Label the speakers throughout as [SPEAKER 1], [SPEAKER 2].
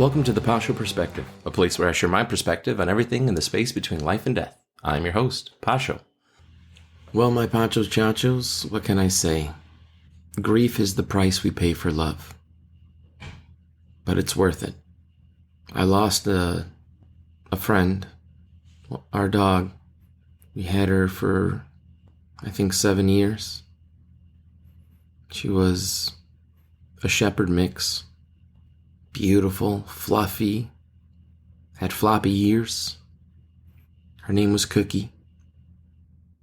[SPEAKER 1] Welcome to the Pacho Perspective, a place where I share my perspective on everything in the space between life and death. I'm your host, Pacho. Well, my Pachos Chachos, what can I say? Grief is the price we pay for love. But it's worth it. I lost a friend, our dog. We had her for, I think, 7 years. She was a shepherd mix. Beautiful, fluffy, had floppy ears. Her name was Cookie.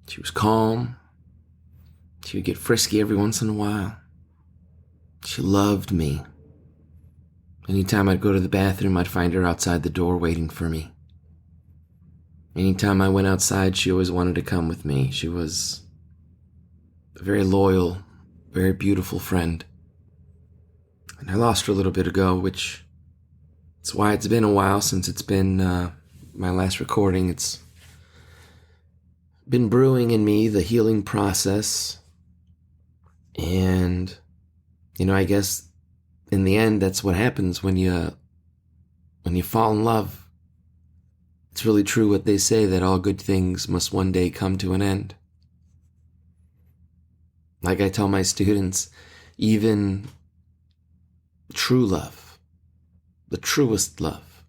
[SPEAKER 1] She was calm. She would get frisky every once in a while. She loved me. Anytime I'd go to the bathroom, I'd find her outside the door waiting for me. Anytime I went outside, she always wanted to come with me. She was a very loyal, very beautiful friend. And I lost her a little bit ago, which is why it's been a while since it's been my last recording. It's been brewing in me, the healing process. And, I guess in the end, that's what happens when you fall in love. It's really true what they say, that all good things must one day come to an end. Like I tell my students, even true love, the truest love,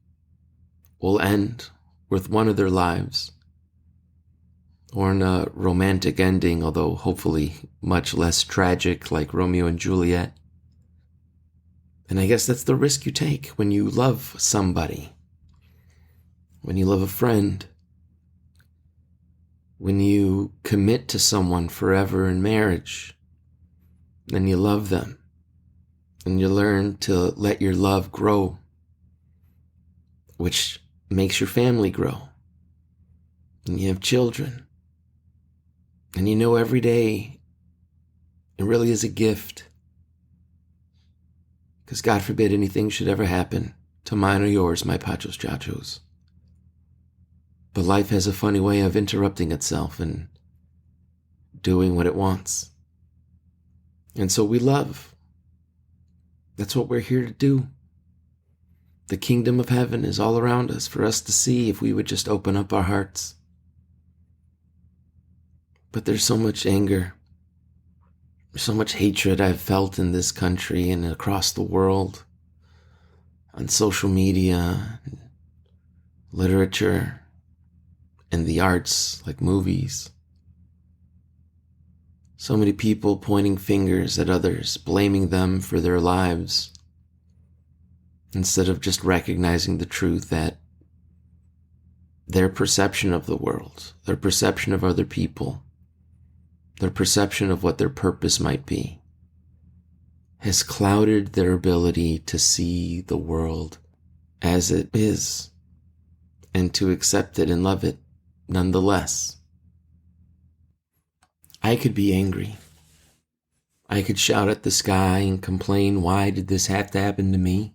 [SPEAKER 1] will end with one of their lives, or in a romantic ending, although hopefully much less tragic, like Romeo and Juliet. And I guess that's the risk you take when you love somebody, when you love a friend, when you commit to someone forever in marriage, and you love them. And you learn to let your love grow, which makes your family grow. And you have children. And every day, it really is a gift. Because God forbid anything should ever happen to mine or yours, my Pachos Chachos. But life has a funny way of interrupting itself and doing what it wants. And so we love. That's what we're here to do. The kingdom of heaven is all around us for us to see if we would just open up our hearts. But there's so much anger, so much hatred I've felt in this country and across the world, on social media, literature, and the arts like movies. So many people pointing fingers at others, blaming them for their lives, instead of just recognizing the truth that their perception of the world, their perception of other people, their perception of what their purpose might be, has clouded their ability to see the world as it is, and to accept it and love it nonetheless. I could be angry. I could shout at the sky and complain, why did this have to happen to me?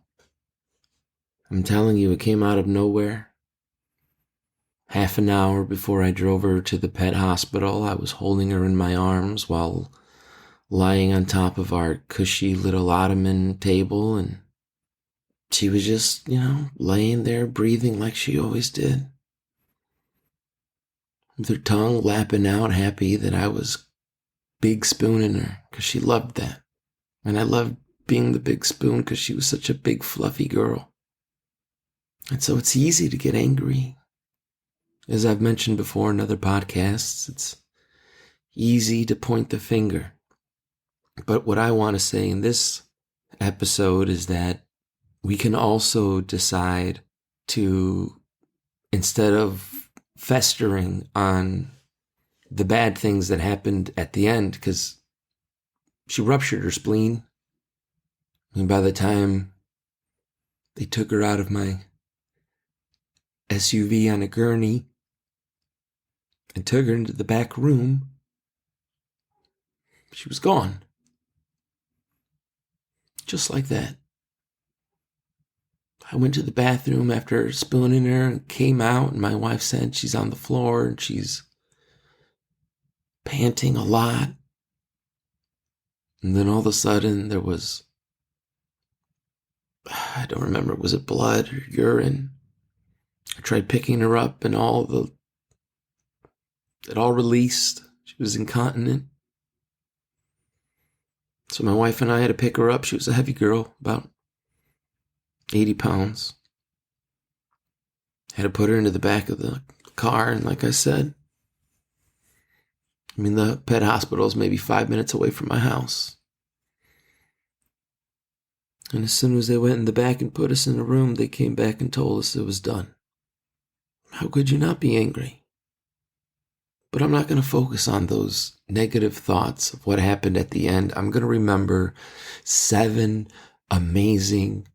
[SPEAKER 1] I'm telling you, it came out of nowhere. Half an hour before I drove her to the pet hospital, I was holding her in my arms while lying on top of our cushy little ottoman table, and she was just, laying there breathing like she always did. With her tongue lapping out, happy that I was big spooning her, because she loved that. And I loved being the big spoon because she was such a big fluffy girl. And so it's easy to get angry. As I've mentioned before in other podcasts, it's easy to point the finger. But what I want to say in this episode is that we can also decide to, instead of festering on the bad things that happened at the end, because she ruptured her spleen. And by the time they took her out of my SUV on a gurney and took her into the back room, she was gone. Just like that. I went to the bathroom after spooning her and came out, and my wife said she's on the floor and she's panting a lot. And then all of a sudden there was I don't remember, was it blood or urine? I tried picking her up and it all released. She was incontinent. So my wife and I had to pick her up. She was a heavy girl, about 80 pounds. Had to put her into the back of the car, and like I said, the pet hospital is maybe 5 minutes away from my house. And as soon as they went in the back and put us in a room, they came back and told us it was done. How could you not be angry? But I'm not going to focus on those negative thoughts of what happened at the end. I'm going to remember 7 amazing,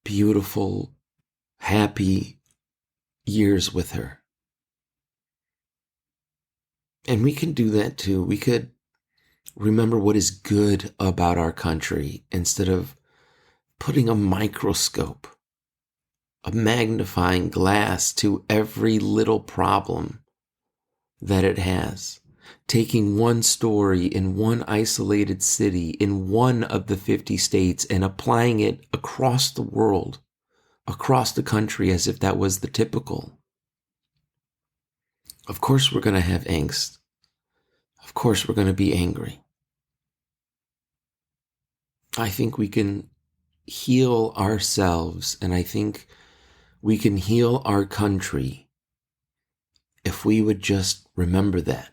[SPEAKER 1] beautiful, happy years with her. And we can do that too. We could remember what is good about our country instead of putting a microscope, a magnifying glass to every little problem that it has. Taking one story in one isolated city in one of the 50 states and applying it across the world, across the country, as if that was the typical. Of course we're going to have angst. Of course we're going to be angry. I think we can heal ourselves, and I think we can heal our country if we would just remember that.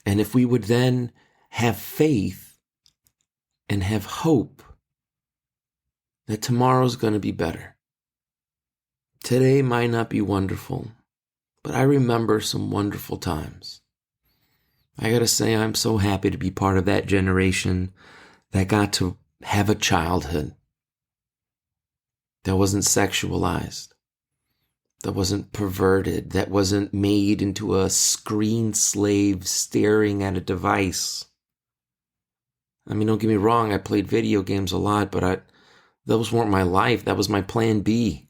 [SPEAKER 1] And if we would then have faith and have hope that tomorrow's going to be better. Today might not be wonderful, but I remember some wonderful times. I gotta say, I'm so happy to be part of that generation that got to have a childhood that wasn't sexualized, that wasn't perverted, that wasn't made into a screen slave staring at a device. Don't get me wrong, I played video games a lot, but those weren't my life. That was my plan B.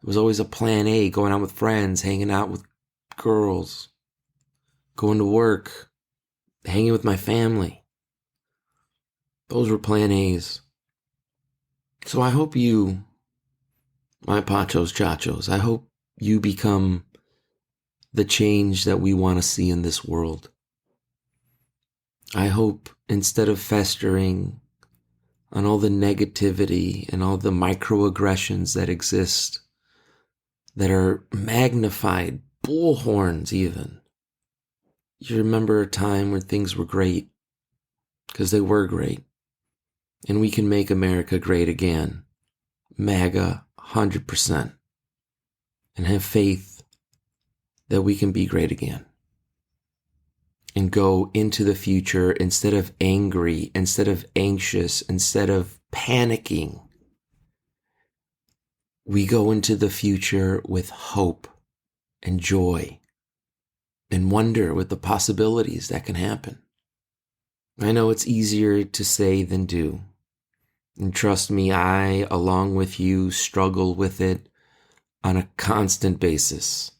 [SPEAKER 1] It was always a plan A, going out with friends, hanging out with girls, going to work, hanging with my family. Those were plan A's. So I hope you, my Pachos, Chachos, I hope you become the change that we want to see in this world. I hope instead of festering on all the negativity and all the microaggressions that exist, that are magnified, bullhorns even, you remember a time where things were great, because they were great. And we can make America great again. MAGA, 100%. And have faith that we can be great again. And go into the future instead of angry, instead of anxious, instead of panicking. We go into the future with hope and joy and wonder with the possibilities that can happen. I know it's easier to say than do. And trust me, I, along with you, struggle with it on a constant basis.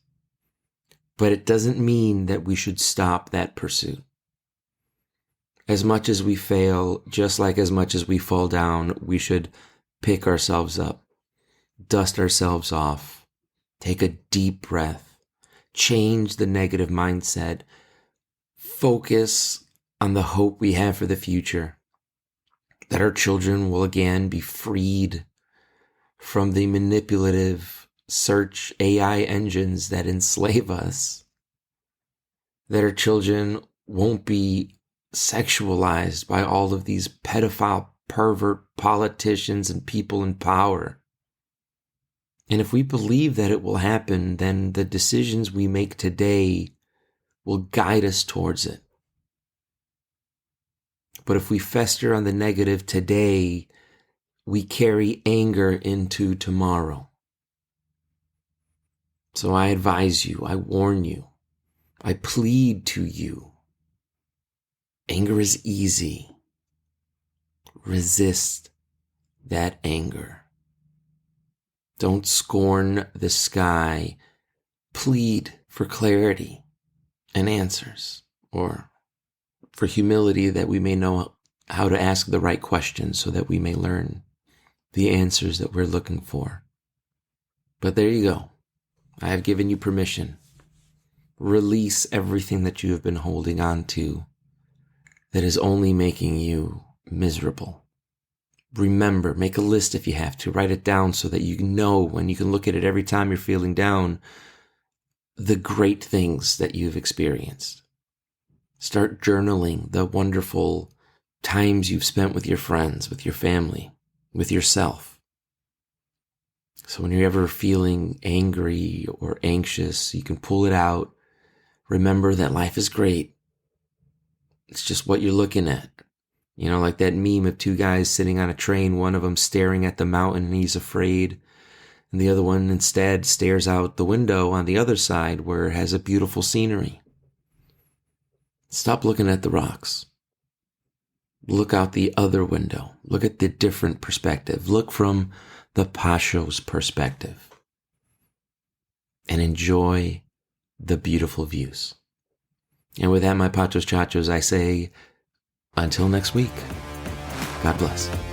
[SPEAKER 1] But it doesn't mean that we should stop that pursuit. As much as we fail, just like as much as we fall down, we should pick ourselves up, dust ourselves off, take a deep breath, change the negative mindset, focus on the hope we have for the future, that our children will again be freed from the manipulative search AI engines that enslave us, that our children won't be sexualized by all of these pedophile, pervert politicians and people in power. And if we believe that it will happen, then the decisions we make today will guide us towards it. But if we fester on the negative today, we carry anger into tomorrow. So I advise you, I warn you, I plead to you. Anger is easy. Resist that anger. Don't scorn the sky. Plead for clarity and answers, or for humility that we may know how to ask the right questions so that we may learn the answers that we're looking for. But there you go. I have given you permission. Release everything that you have been holding on to that is only making you miserable. Remember, make a list if you have to. Write it down so that you know and you can look at it every time you're feeling down, the great things that you've experienced. Start journaling the wonderful times you've spent with your friends, with your family, with yourself. So when you're ever feeling angry or anxious, you can pull it out. Remember that life is great. It's just what you're looking at. You know, like that meme of two guys sitting on a train, one of them staring at the mountain and he's afraid, and the other one instead stares out the window on the other side where it has a beautiful scenery. Stop looking at the rocks. Look out the other window. Look at the different perspective. Look from the Pacho's perspective. And enjoy the beautiful views. And with that, my Pachos Chachos, I say, until next week, God bless.